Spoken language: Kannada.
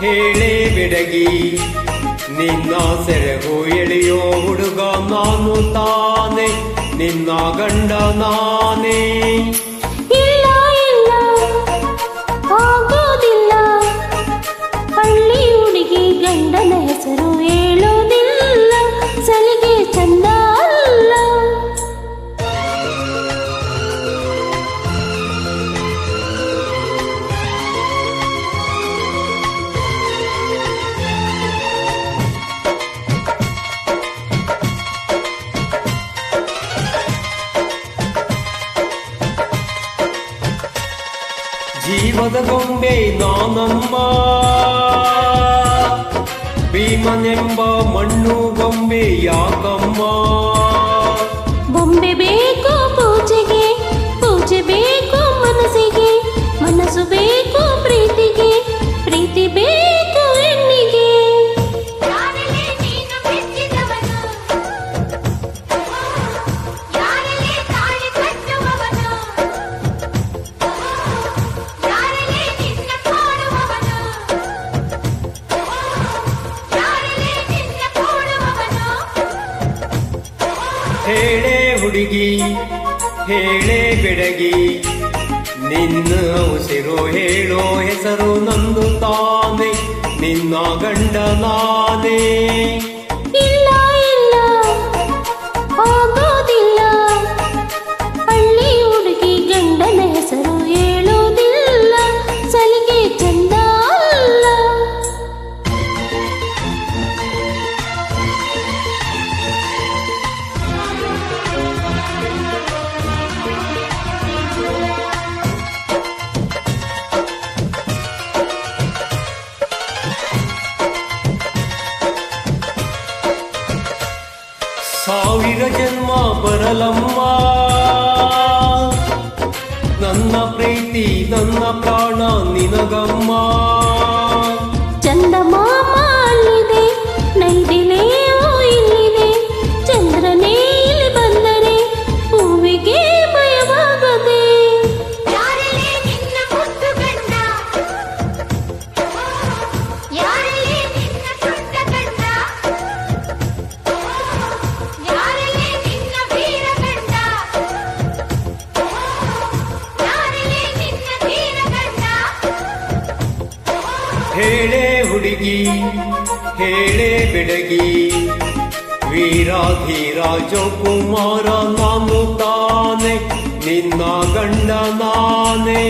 ಹೇಳೇ ಬೆಡಗಿ ನಿನ್ನ ಸೆರಗು ಎಳೆಯೋ ಹುಡುಗ ನಾನು ತಾನೆ ನಿನ್ನ ಗಂಡ ನಾನೇ. ಇಲ್ಲ ಇಲ್ಲ ಆಗೋದಿಲ್ಲ, ಹಳ್ಳಿ ಹುಡುಗಿ ಗಂಡನ ಹೆಸರು ಹೇಳೋದಿಲ್ಲ, ಸಲಿಗೆ ಚಂದ ಅಲ್ಲ. ಜೀವದ ಗೊಂಬೆ ನಾನಮ್ಮ, ಭೀಮನೆಂಬ ಮಣ್ಣು ಗೊಂಬೆ ಯಾಕಮ್ಮ. ಬೊಂಬೆ ಬೇಕು ಪೂಜೆಗೆ, ಪೂಜೆ ಬೇಕು ಮನಸ್ಸಿಗೆ, ಮನಸ್ಸು ಬೇಕು ಪ್ರೀತಿಗೆ, ಪ್ರೀತಿ ಬೇಕು ಹೆಣ್ಣಿಗೆ. ಹೇಳೇ ಹುಡುಗಿ ಹೇಳೇ ಬೆಡಗಿ ನಿನ್ನ ಉಸಿರು ಹೇಳೋ ಹೆಸರು ನಂದು ತಾನೆ ನಿನ್ನ ಗಂಡ ನಾನೇ. ಇಲ್ಲ ಇಲ್ಲ ಆಗೋದಿಲ್ಲ, ಹಳ್ಳಿ ಹುಡುಗಿ ಗಂಡನ ಹೆಸರು ಹೇಳೋದಿಲ್ಲ, ಸಲಿಗೆ ಚಂದ ಅಲ್ಲ. ಸಾವಿರ ಜನ್ಮ ಬರಲಮ್ಮ ನನ್ನ ಪ್ರೀತಿ ನನ್ನ ಪ್ರಾಣ ನಿನಗಮ್ಮ. ಚಂದಮಾಮ ಅಲ್ಲಿದೆ, ನೈದಿಲೆಯೋ ಇಲ್ಲಿದೆ, ಚಂದ್ರನೇ ಇಲ್ಲಿ ಬಂದರೆ ಹೂವಿಗೆ ಭಯವಾಗದೆ. ಹೇಳೇ ಹುಡುಗಿ ಹೇಳೇ ಬೆಡಗಿ ವೀರಾಧೀರ ಜೋಕುಮಾರ ನಾನು ತಾನೆ ನಿನ್ನ ಗಂಡ ನಾನೇ.